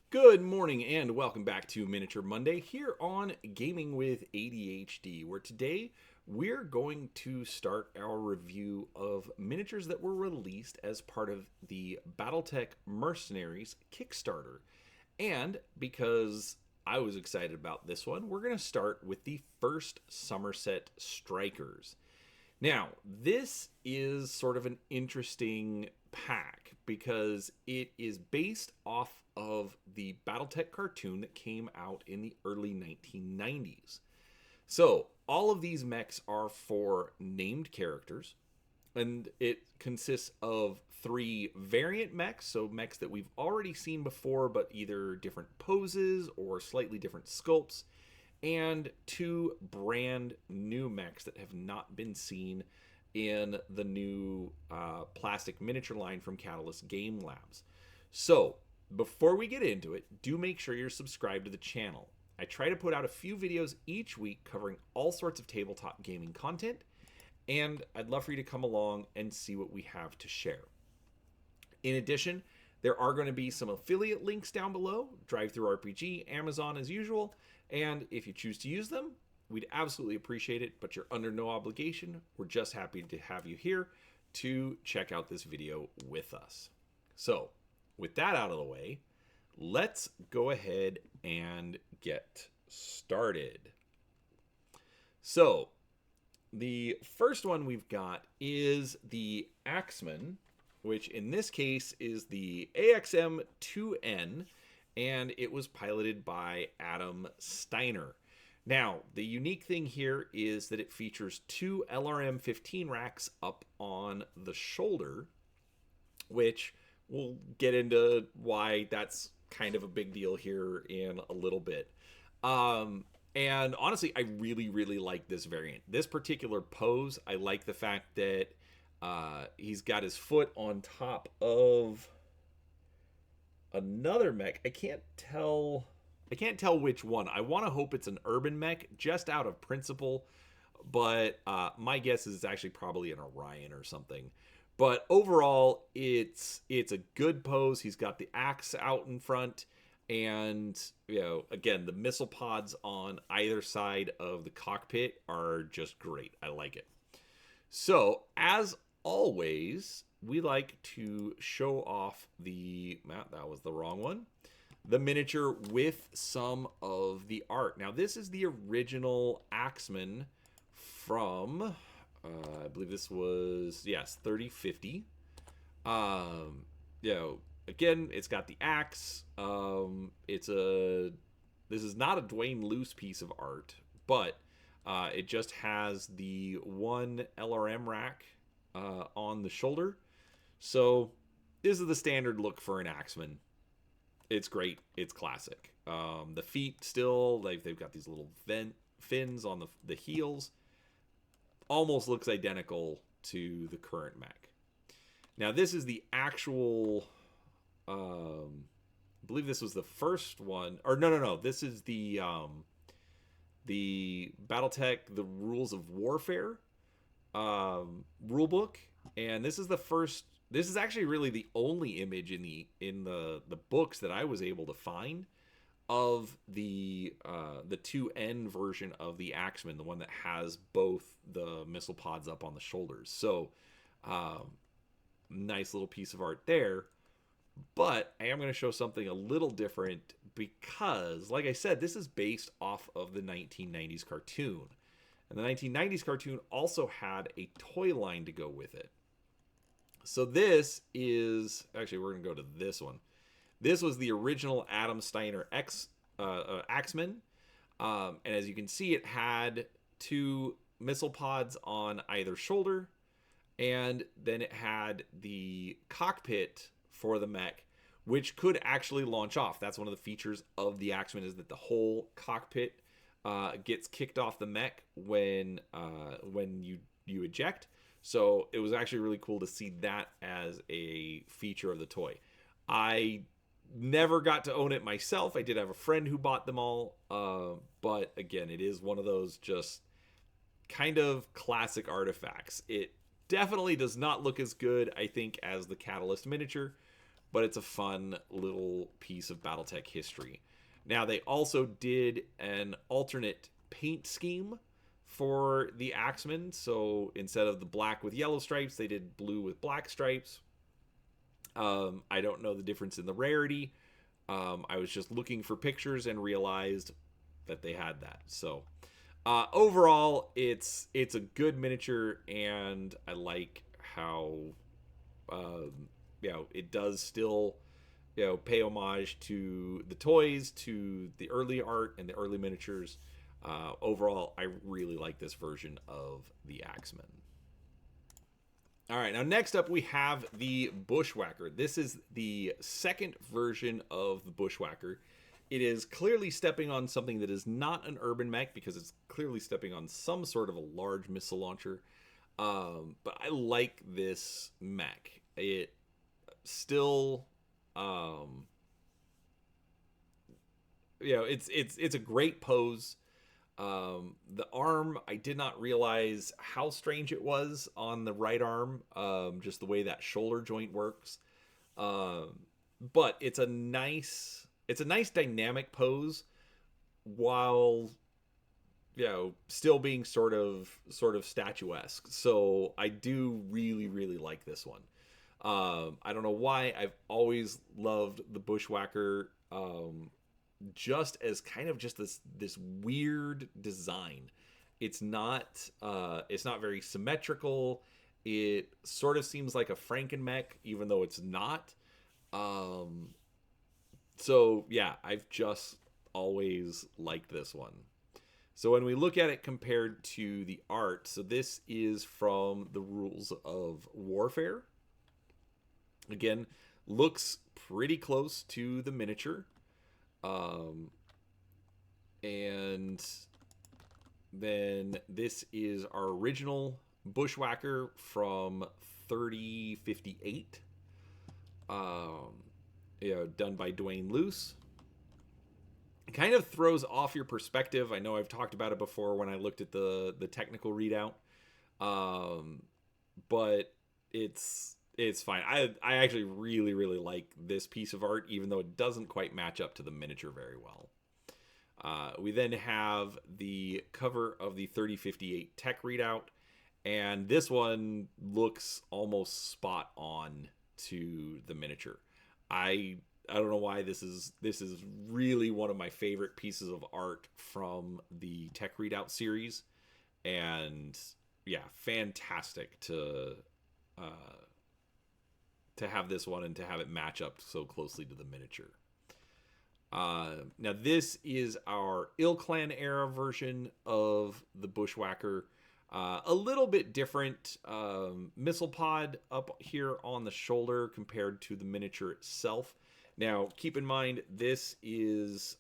Good morning and welcome back to Miniature Monday here on Gaming with ADHD, where today we're going to start our review of miniatures that were released as part of the Battletech Mercenaries Kickstarter. And because I was excited about this one, we're going to start with the first Somerset Strikers. Now, this is sort of an interesting pack because it is based off of the Battletech cartoon that came out in the early 1990s. So, all of these mechs are for named characters, and it consists of three variant mechs, so mechs that we've already seen before, but either different poses or slightly different sculpts, and two brand new mechs that have not been seen in the new plastic miniature line from Catalyst Game Labs. So, before we get into it, do make sure you're subscribed to the channel. I try to put out a few videos each week covering all sorts of tabletop gaming content, and I'd love for you to come along and see what we have to share. In addition, there are going to be some affiliate links down below, DriveThruRPG, Amazon as usual, and if you choose to use them, we'd absolutely appreciate it, but you're under no obligation. We're just happy to have you here to check out this video with us. So, with that out of the way, let's go ahead and get started. So, the first one we've got is the Axeman, which in this case is the AXM 2N, and it was piloted by Adam Steiner. Now, the unique thing here is that it features two LRM 15 racks up on the shoulder, which we'll get into why that's kind of a big deal here in a little bit. And honestly, I really, really like this variant. This particular pose, I like the fact that he's got his foot on top of another mech. I can't tell which one. I want to hope it's an urban mech just out of principle, but my guess is it's actually probably an Orion or something. But overall, it's a good pose. He's got the axe out in front, and again, the missile pods on either side of the cockpit are just great. I like it. So, as always, we like to show off that was the wrong one. The miniature with some of the art. Now, this is the original Axeman from, I believe this was, 3050. Again, it's got the axe. This is not a Dwayne Luce piece of art, but it just has the one LRM rack on the shoulder. So this is the standard look for an Axeman. It's great. It's classic. The feet still, they've got these little fins on the heels. Almost looks identical to the current mech. Now this is the actual, I believe this was the first one, or no. This is the Battletech, the Rules of Warfare rulebook, and this is the first. This is actually really the only image in the books that I was able to find of the 2N version of the Axeman, the one that has both the missile pods up on the shoulders. So, nice little piece of art there. But I am going to show something a little different because, like I said, this is based off of the 1990s cartoon. And the 1990s cartoon also had a toy line to go with it. So this is, actually we're going to go to this one. This was the original Adam Steiner Axeman. And as you can see, it had two missile pods on either shoulder. And then it had the cockpit for the mech, which could actually launch off. That's one of the features of the Axeman, is that the whole cockpit gets kicked off the mech when you eject. So it was actually really cool to see that as a feature of the toy. I never got to own it myself. I did have a friend who bought them all. But again, it is one of those just kind of classic artifacts. It definitely does not look as good, I think, as the Catalyst miniature. but it's a fun little piece of Battletech history. Now, they also did an alternate paint scheme for the Axemen. So instead of the black with yellow stripes, they did blue with black stripes. I don't know the difference in the rarity. I was just looking for pictures and realized that they had that. So overall, it's a good miniature, and I like how it does still pay homage to the toys, to the early art and the early miniatures. Overall, I really like this version of the Axemen. All right, now next up we have the Bushwhacker. This is the second version of the Bushwhacker. It is clearly stepping on something that is not an urban mech, because it's clearly stepping on some sort of a large missile launcher. But I like this mech. It still, it's a great pose. The arm, I did not realize how strange it was on the right arm, just the way that shoulder joint works. But it's a nice dynamic pose, while still being sort of statuesque. So I do really like this one. I don't know why, I've always loved the Bushwhacker, just as kind of just this weird design. It's not very symmetrical. It sort of seems like a Frankenmech, even though it's not. So yeah, I've just always liked this one. So when we look at it compared to the art, so this is from the Rules of Warfare. Again, looks pretty close to the miniature. And then this is our original Bushwhacker from 3058. Done by Dwayne Luce. It kind of throws off your perspective. I know I've talked about it before when I looked at the technical readout. But it's fine. I actually really like this piece of art, even though it doesn't quite match up to the miniature very well. We then have the cover of the 3058 tech readout, and this one looks almost spot on to the miniature. I don't know why this is really one of my favorite pieces of art from the tech readout series, and yeah, fantastic to have this one and to have it match up so closely to the miniature. Now this is our Ilclan era version of the Bushwhacker. A little bit different missile pod up here on the shoulder compared to the miniature itself. Now keep in mind, this is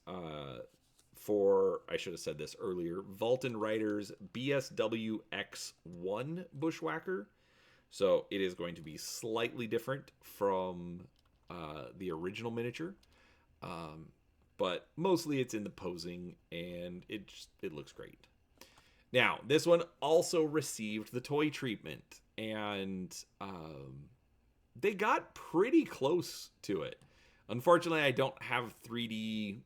for, I should have said this earlier, Vultan Riders BSW X1 Bushwhacker. So it is going to be slightly different from the original miniature. But mostly it's in the posing, and it looks great. Now, this one also received the toy treatment, and they got pretty close to it. Unfortunately, I don't have 3D,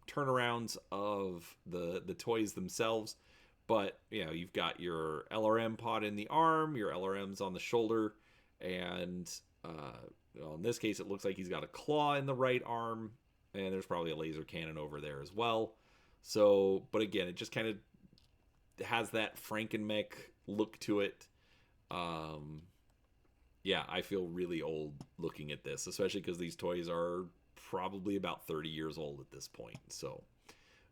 turnarounds of the toys themselves. But, you've got your LRM pod in the arm, your LRMs on the shoulder, and in this case, it looks like he's got a claw in the right arm, and there's probably a laser cannon over there as well. So, but again, it just kind of has that Frankenmech look to it. Yeah, I feel really old looking at this, especially because these toys are probably about 30 years old at this point. So,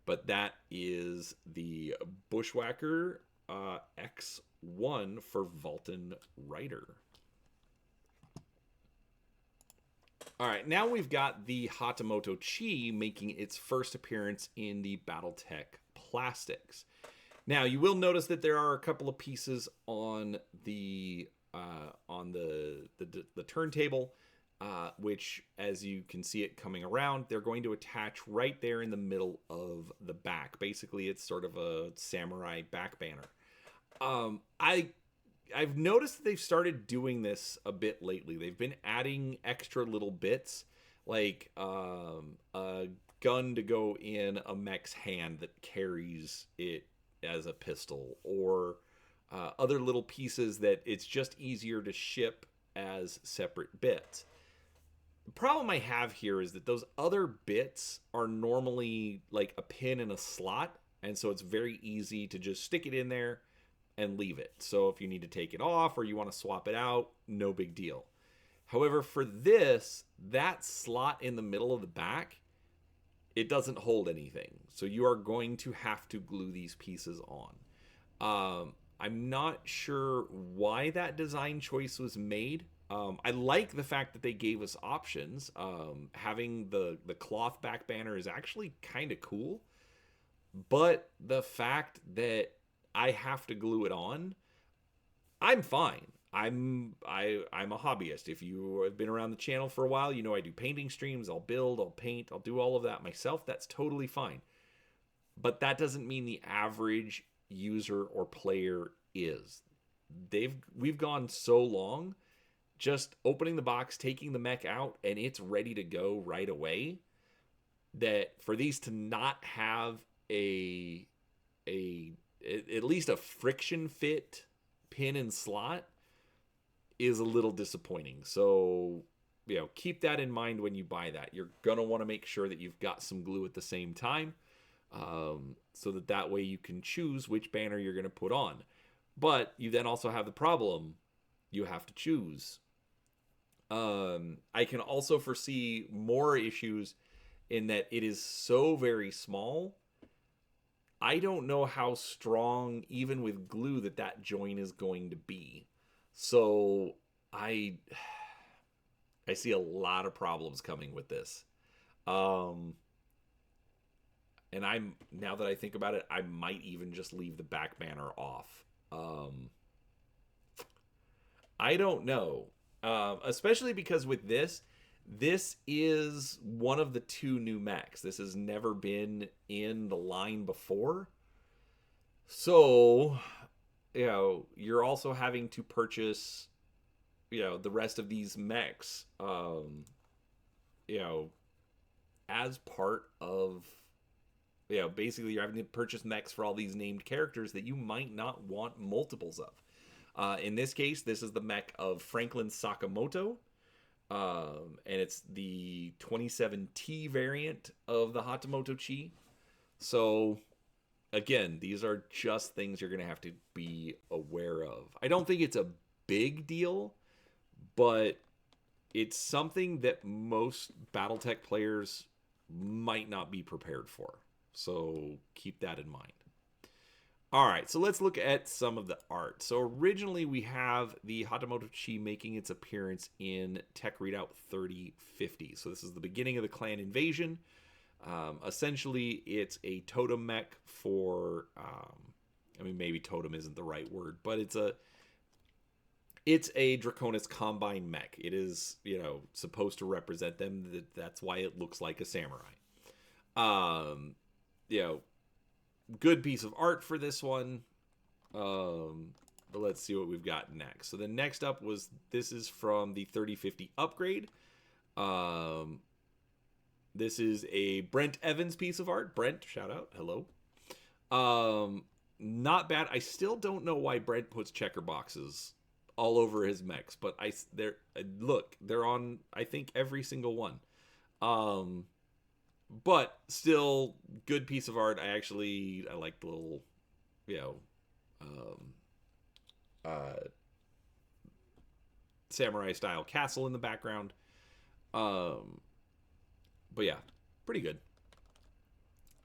but that is the Bushwhacker X1 for Vultan Rider. All right, now we've got the Hatamoto Chi making its first appearance in the Battletech plastics. Now, you will notice that there are a couple of pieces on the turntable, which, as you can see it coming around, they're going to attach right there in the middle of the back. Basically, it's sort of a samurai back banner. I I've noticed that they've started doing this a bit lately. They've been adding extra little bits, like a gun to go in a mech's hand that carries it as a pistol, or other little pieces that it's just easier to ship as separate bits. The problem I have here is that those other bits are normally like a pin in a slot, and so it's very easy to just stick it in there and leave it. So if you need to take it off or you want to swap it out, no big deal. However, for this, that slot in the middle of the back, it doesn't hold anything. So you are going to have to glue these pieces on. I'm not sure why that design choice was made. I like the fact that they gave us options. Having the cloth back banner is actually kind of cool. But the fact that I have to glue it on, I'm fine. I'm a hobbyist. If you have been around the channel for a while, you know I do painting streams. I'll build, I'll paint, I'll do all of that myself. That's totally fine. But that doesn't mean the average user or player is. We've gone so long just opening the box, taking the mech out, and it's ready to go right away, that for these to not have a at least a friction fit pin and slot is a little disappointing. So, keep that in mind when you buy that. You're going to want to make sure that you've got some glue at the same time, so that way you can choose which banner you're going to put on. But you then also have the problem, you have to choose. I can also foresee more issues in that it is so very small. I don't know how strong, even with glue, that joint is going to be. So I see a lot of problems coming with this. And now that I think about it, I might even just leave the back banner off. I don't know. Especially because with this is one of the 2 new mechs. This has never been in the line before. So, you're also having to purchase, the rest of these mechs, as part of, basically you're having to purchase mechs for all these named characters that you might not want multiples of. In this case, this is the mech of Franklin Sakamoto. And it's the 27T variant of the Hatamoto Chi. So, again, these are just things you're going to have to be aware of. I don't think it's a big deal, but it's something that most Battletech players might not be prepared for. So, keep that in mind. All right, so let's look at some of the art. So originally we have the Hatamoto Chi making its appearance in Tech Readout 3050. So this is the beginning of the clan invasion. Essentially, it's a totem mech for, maybe totem isn't the right word, but it's a Draconis Combine mech. It is, supposed to represent them. That's why it looks like a samurai. Good piece of art for this one. But let's see what we've got next. So the next up this is from the 3050 upgrade. This is a Brent Evans piece of art. Brent, shout out, hello. Not bad. I still don't know why Brent puts checker boxes all over his mechs, but they're on, I think, every single one. But still, good piece of art. I like the little, samurai style castle in the background. But yeah, pretty good.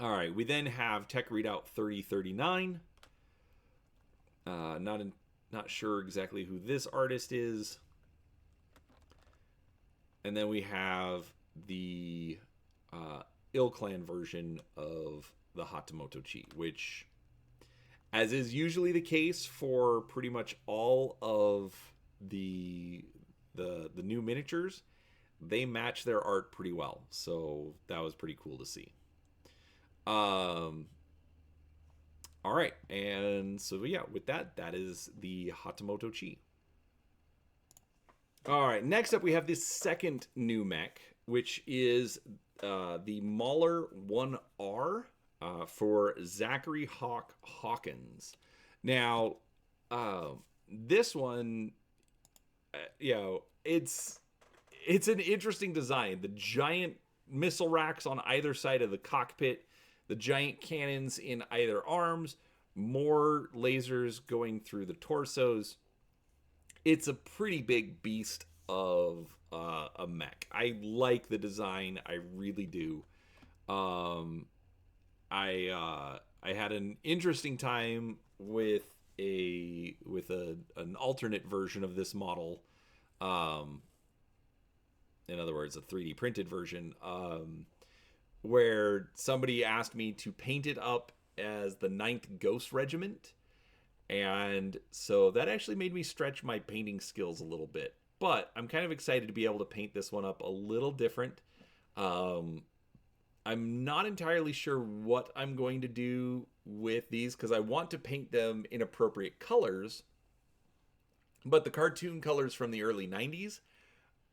All right, we then have Tech Readout 3039. Not sure exactly who this artist is. And then we have the Clan version of the Hatamoto Chi, which, as is usually the case for pretty much all of the new miniatures, they match their art pretty well. So that was pretty cool to see. All All right, and so yeah, with that, that is the Hatamoto Chi. All right, next up we have this second new mech, which is the Mauler 1R for Zachary Hawk Hawkins. Now, uh, this one, it's an interesting design. The giant missile racks on either side of the cockpit, the giant cannons in either arms, more lasers going through the torsos. It's a pretty big beast of a mech. I like the design. I really do. Um, I had an interesting time with an alternate version of this model. Um, in other words, a 3D printed version. Where somebody asked me to paint it up as the 9th Ghost Regiment. And so that actually made me stretch my painting skills a little bit. But I'm kind of excited to be able to paint this one up a little different. I'm not entirely sure what I'm going to do with these because I want to paint them in appropriate colors. But the cartoon colors from the early 90s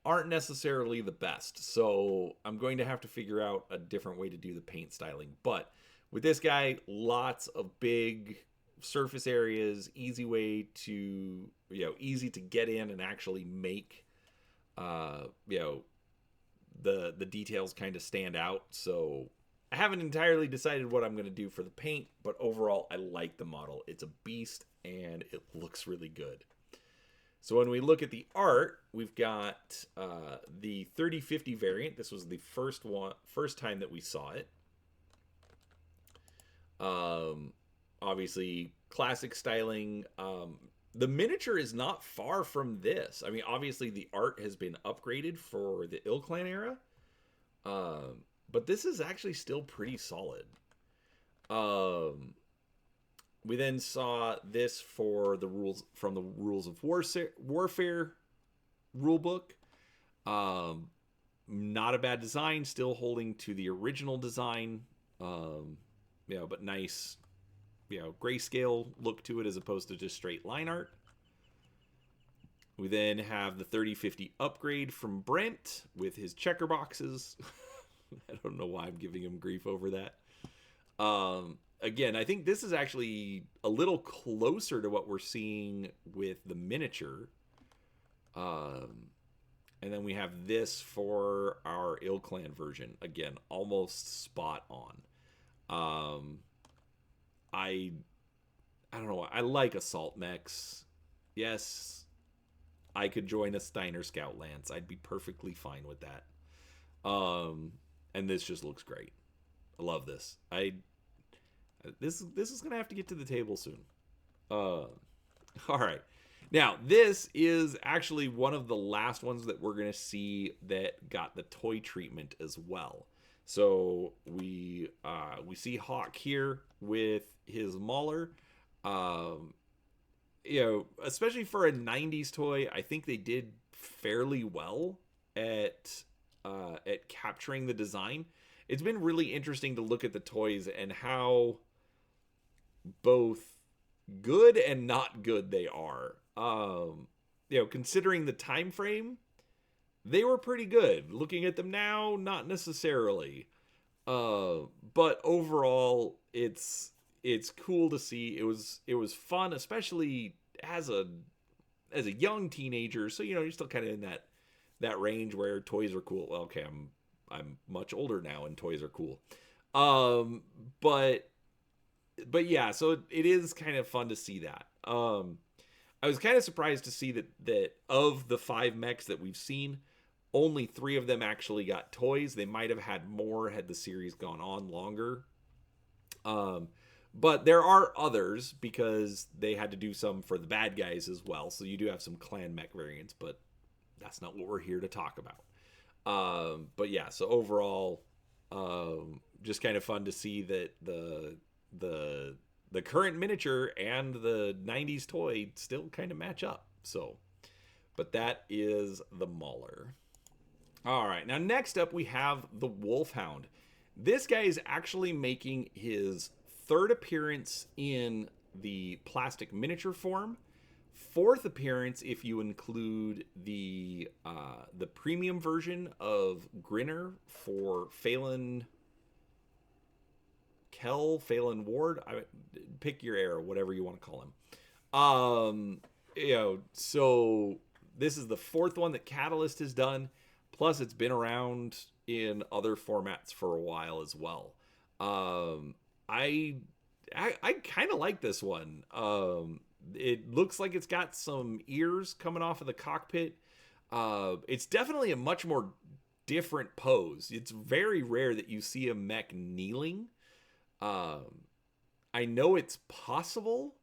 aren't necessarily the best. So I'm going to have to figure out a different way to do the paint styling. But with this guy, lots of big surface areas, easy way to, easy to get in and actually make, the details kind of stand out. So I haven't entirely decided what I'm going to do for the paint, but overall I like the model. It's a beast and it looks really good. So when we look at the art, we've got the 3050 variant. This was the first time that we saw it. Obviously, classic styling. The miniature is not far from this. I mean, obviously the art has been upgraded for the Il-Clan era, but this is actually still pretty solid. We then saw this for the rules from the Rules of Warfare rulebook. Not a bad design, still holding to the original design. But nice, grayscale look to it as opposed to just straight line art. We then have the 3050 upgrade from Brent with his checker boxes. I don't know why I'm giving him grief over that. Again, I think this is actually a little closer to what we're seeing with the miniature. And then we have this for our Il-Clan version. Again, almost spot on. I don't know. I like assault mechs. Yes, I could join a Steiner Scout Lance. I'd be perfectly fine with that. And this just looks great. I love this. This is gonna have to get to the table soon. All right. Now, this is actually one of the last ones that we're gonna see that got the toy treatment as well. So we see Hawk here with his Mauler. Especially for a 90s toy, I think they did fairly well at capturing the design. It's been really interesting to look at the toys and how both good and not good they are. Considering the time frame, they were pretty good. Looking at them now, not necessarily. But overall, it's cool to see. It was fun, especially as a young teenager. So you're still kind of in that range where toys are cool. Well, okay, I'm much older now, and toys are cool. But yeah, so it is kind of fun to see that. I was kind of surprised to see that of the 5 mechs that we've seen, only 3 of them actually got toys. They might have had more had the series gone on longer. But there are others because they had to do some for the bad guys as well. So you do have some clan mech variants, but that's not what we're here to talk about. But yeah, so overall, just kind of fun to see that the current miniature and the 90s toy still kind of match up. So, but that is the Mauler. All right, now next up we have the Wolfhound. This guy is actually making his third appearance in the plastic miniature form. Fourth appearance if you include the premium version of Grinner for Phelan Ward. Pick your era, whatever you want to call him. So this is the fourth one that Catalyst has done. Plus, it's been around in other formats for a while as well. I kind of like this one. It looks like it's got some ears coming off of the cockpit. It's definitely a much more different pose. It's very rare that you see a mech kneeling. I know it's possible.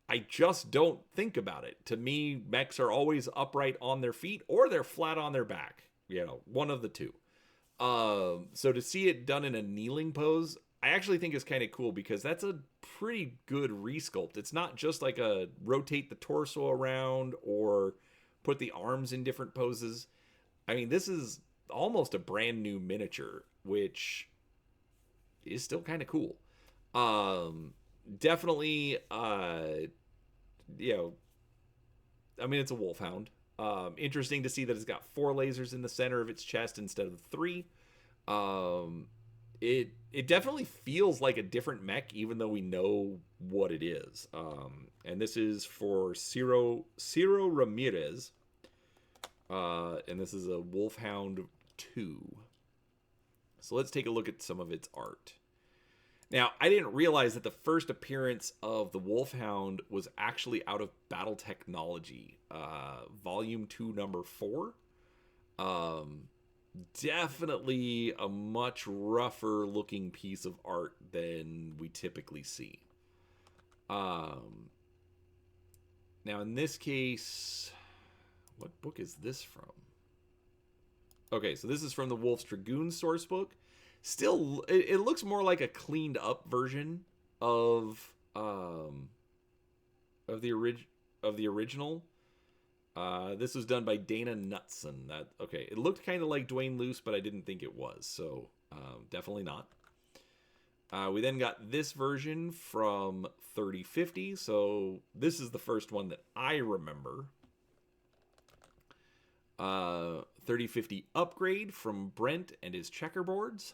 I just don't think about it. To me, mechs are always upright on their feet or they're flat on their back. One of the two. So to see it done in a kneeling pose, I actually think is kind of cool because that's a pretty good resculpt. It's not just like a rotate the torso around or put the arms in different poses. I mean, this is almost a brand new miniature, which is still kind of cool. Definitely, I mean, it's a wolfhound. Interesting to see that it's got 4 lasers in the center of its chest instead of 3. It definitely feels like a different mech, even though we know what it is. And this is for Ciro Ramirez. And this is a Wolfhound 2. So let's take a look at some of its art. Now, I didn't realize that the first appearance of the Wolfhound was actually out of Battletechnology, Volume 2, Number 4. Definitely a much rougher looking piece of art than we typically see. Now, in this case, what book is this from? Okay, so this is from the Wolf's Dragoon source book. Still, it looks more like a cleaned up version of the original. This was done by Dana Knutson. It looked kind of like Dwayne Luce, but I didn't think it was, so definitely not. We then got this version from 3050, so this is the first one that I remember. 3050 upgrade from Brent and his checkerboards.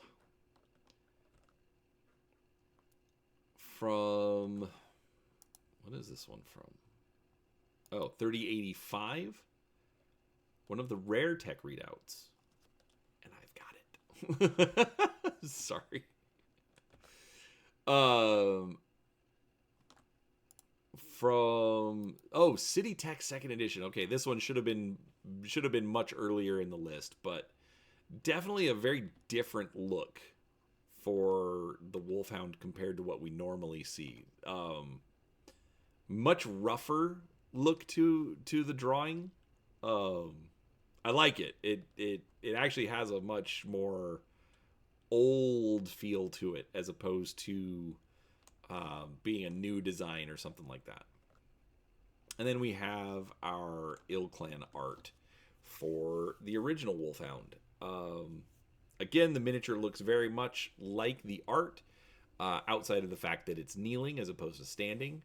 From, what is this one from? Oh, 3085. One of the rare tech readouts. And I've got it. Sorry. From City Tech second edition. Okay, this one should have been much earlier in the list, but definitely a very different look for the Wolfhound compared to what we normally see. Much rougher look to the drawing. I like it. It actually has a much more old feel to it as opposed to being a new design or something like that. And then we have our Ill-Clan art for the original Wolfhound. Again, the miniature looks very much like the art, outside of the fact that it's kneeling as opposed to standing.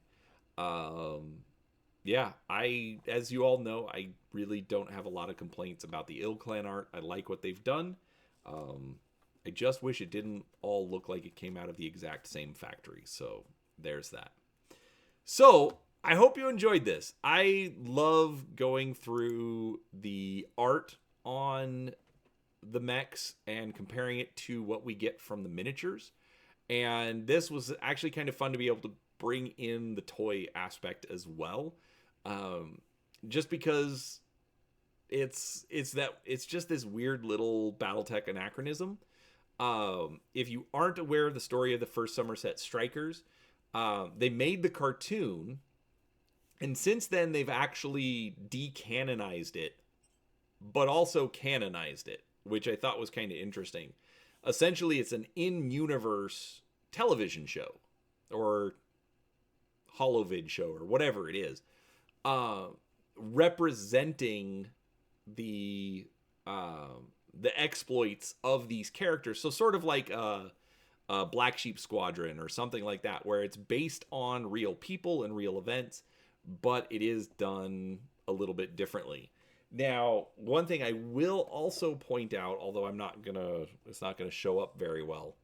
Yeah, as you all know, I really don't have a lot of complaints about the Ill-Clan art. I like what they've done. I just wish it didn't all look like it came out of the exact same factory. So there's that. So I hope you enjoyed this. I love going through the art on the mechs and comparing it to what we get from the miniatures. And this was actually kind of fun to be able to bring in the toy aspect as well. Just because it's just this weird little Battletech anachronism. If you aren't aware of the story of the first Somerset Strikers, they made the cartoon, and since then they've actually decanonized it, but also canonized it, which I thought was kind of interesting. Essentially, it's an in-universe television show, or holovid show, or whatever it is, representing the exploits of these characters. So sort of like Black Sheep Squadron or something like that, where it's based on real people and real events, but it is done a little bit differently. Now, one thing I will also point out, although it's not gonna show up very well.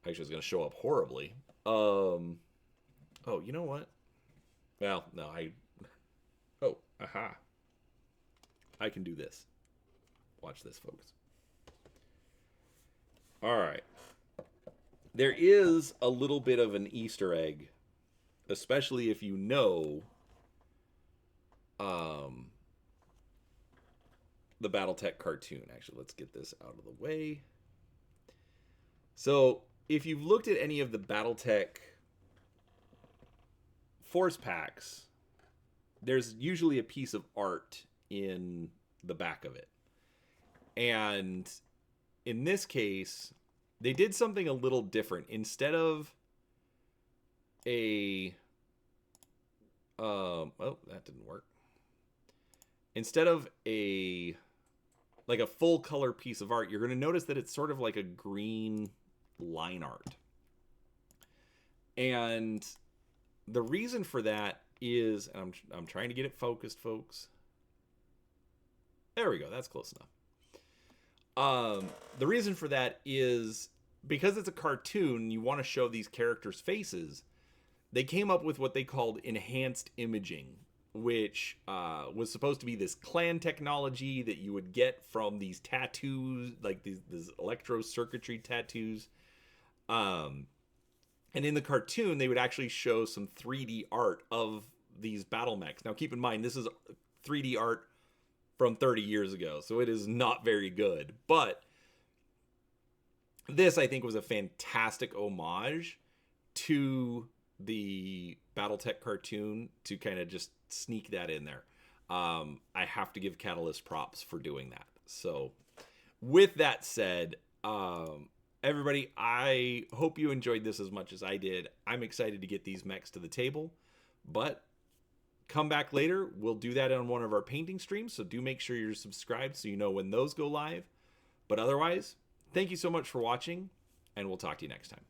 Actually, it's gonna show up horribly. Oh, you know what? Well, no, oh, aha. I can do this. Watch this, folks. All right. There is a little bit of an Easter egg, especially if you know the Battletech cartoon. Actually, let's get this out of the way. So, if you've looked at any of the Battletech force packs, there's usually a piece of art in the back of it. And in this case, they did something a little different. Instead of oh, that didn't work. Instead of a full color piece of art, you're going to notice that it's sort of like a green line art. And the reason for that is, and I'm trying to get it focused, folks. There we go. That's close enough. The reason for that is because it's a cartoon, you want to show these characters' faces. They came up with what they called enhanced imaging, which was supposed to be this clan technology that you would get from these tattoos, like these electrocircuitry tattoos. And in the cartoon, they would actually show some 3D art of these battle mechs. Now, keep in mind, this is 3D art from 30 years ago, so it is not very good. But this, I think, was a fantastic homage to the Battletech cartoon to kind of just sneak that in there. I have to give Catalyst props for doing that. So, with that said, everybody, I hope you enjoyed this as much as I did. I'm excited to get these mechs to the table, but come back later. We'll do that on one of our painting streams, so do make sure you're subscribed so you know when those go live. But otherwise, thank you so much for watching, and we'll talk to you next time.